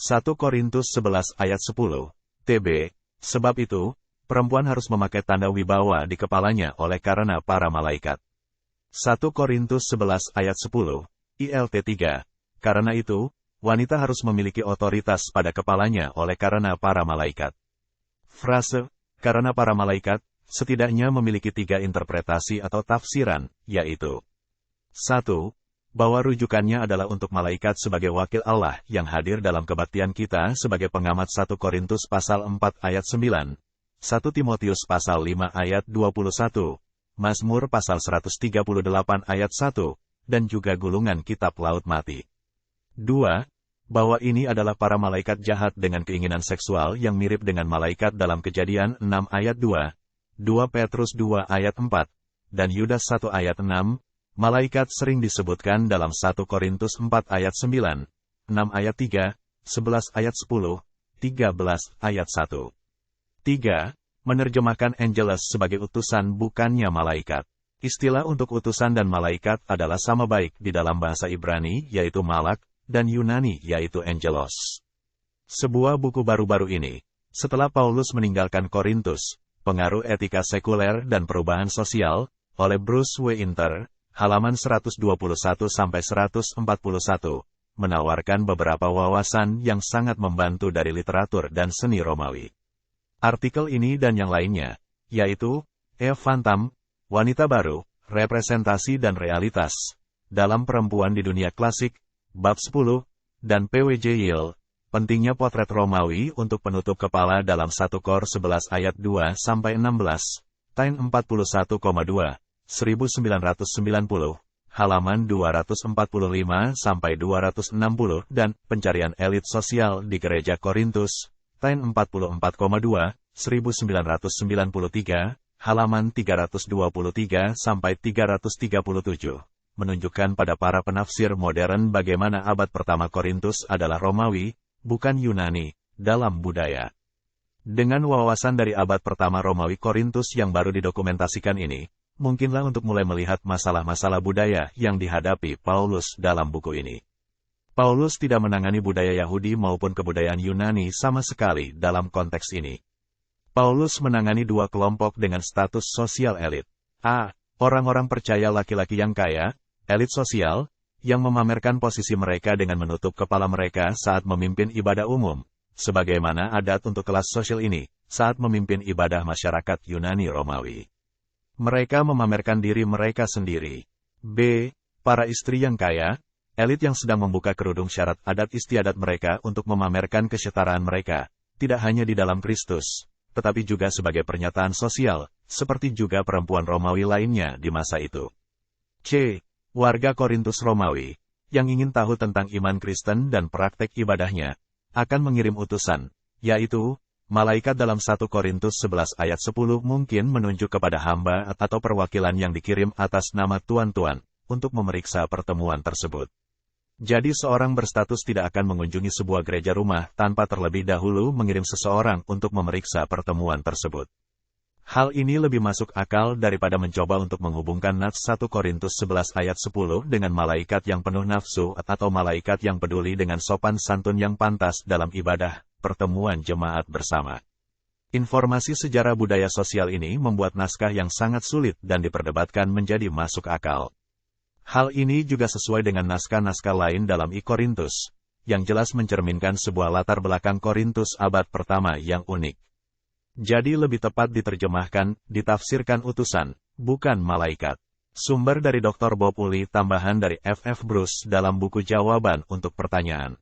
1 Korintus 11 ayat 10, TB, sebab itu, perempuan harus memakai tanda wibawa di kepalanya oleh karena para malaikat. 1 Korintus 11 ayat 10, ILT 3, karena itu, wanita harus memiliki otoritas pada kepalanya oleh karena para malaikat. Frase, karena para malaikat, setidaknya memiliki 3 interpretasi atau tafsiran, yaitu 1. Bahwa rujukannya adalah untuk malaikat sebagai wakil Allah yang hadir dalam kebaktian kita sebagai pengamat 1 Korintus pasal 4 ayat 9, 1 Timotius pasal 5 ayat 21, Mazmur pasal 138 ayat 1, dan juga gulungan kitab Laut Mati. 2. Bahwa ini adalah para malaikat jahat dengan keinginan seksual yang mirip dengan malaikat dalam Kejadian 6 ayat 2, 2 Petrus 2 ayat 4, dan Yudas 1 ayat 6, malaikat sering disebutkan dalam 1 Korintus 4 ayat 9, 6 ayat 3, 11 ayat 10, 13 ayat 1. 3. Menerjemahkan angelos sebagai utusan bukannya malaikat. Istilah untuk utusan dan malaikat adalah sama baik di dalam bahasa Ibrani yaitu malak, dan Yunani yaitu angelos. Sebuah buku baru-baru ini, setelah Paulus meninggalkan Korintus, Pengaruh Etika Sekuler dan Perubahan Sosial, oleh Bruce W. Inter, halaman 121-141, menawarkan beberapa wawasan yang sangat membantu dari literatur dan seni Romawi. Artikel ini dan yang lainnya, yaitu, Eve Fantam, Wanita Baru, Representasi dan Realitas, dalam Perempuan di Dunia Klasik, Bab 10, dan P.W.J. Yale, Pentingnya Potret Romawi untuk Penutup Kepala dalam 1 Kor 11 ayat 2-16, Tain 41,2, 1990, halaman 245-260, dan Pencarian Elit Sosial di Gereja Korintus, Tain 44,2, 1993, halaman 323-337, menunjukkan pada para penafsir modern bagaimana abad pertama Korintus adalah Romawi, bukan Yunani, dalam budaya. Dengan wawasan dari abad pertama Romawi Korintus yang baru didokumentasikan ini, mungkinlah untuk mulai melihat masalah-masalah budaya yang dihadapi Paulus dalam buku ini. Paulus tidak menangani budaya Yahudi maupun kebudayaan Yunani sama sekali dalam konteks ini. Paulus menangani 2 kelompok dengan status sosial elit. A. Orang-orang percaya laki-laki yang kaya, elit sosial, yang memamerkan posisi mereka dengan menutup kepala mereka saat memimpin ibadah umum, sebagaimana adat untuk kelas sosial ini, saat memimpin ibadah masyarakat Yunani Romawi. Mereka memamerkan diri mereka sendiri. B. Para istri yang kaya, elit yang sedang membuka kerudung syarat adat istiadat mereka untuk memamerkan kesetaraan mereka, tidak hanya di dalam Kristus, tetapi juga sebagai pernyataan sosial, seperti juga perempuan Romawi lainnya di masa itu. C. Warga Korintus Romawi, yang ingin tahu tentang iman Kristen dan praktek ibadahnya, akan mengirim utusan, yaitu, malaikat dalam 1 Korintus 11 ayat 10 mungkin menunjuk kepada hamba atau perwakilan yang dikirim atas nama tuan-tuan, untuk memeriksa pertemuan tersebut. Jadi seorang berstatus tidak akan mengunjungi sebuah gereja rumah tanpa terlebih dahulu mengirim seseorang untuk memeriksa pertemuan tersebut. Hal ini lebih masuk akal daripada mencoba untuk menghubungkan nats 1 Korintus 11 ayat 10 dengan malaikat yang penuh nafsu atau malaikat yang peduli dengan sopan santun yang pantas dalam ibadah, pertemuan jemaat bersama. Informasi sejarah budaya sosial ini membuat naskah yang sangat sulit dan diperdebatkan menjadi masuk akal. Hal ini juga sesuai dengan naskah-naskah lain dalam I Korintus, yang jelas mencerminkan sebuah latar belakang Korintus abad pertama yang unik. Jadi lebih tepat diterjemahkan, ditafsirkan utusan, bukan malaikat. Sumber dari Dr. Bob Uli, tambahan dari F.F. Bruce dalam buku Jawaban untuk Pertanyaan.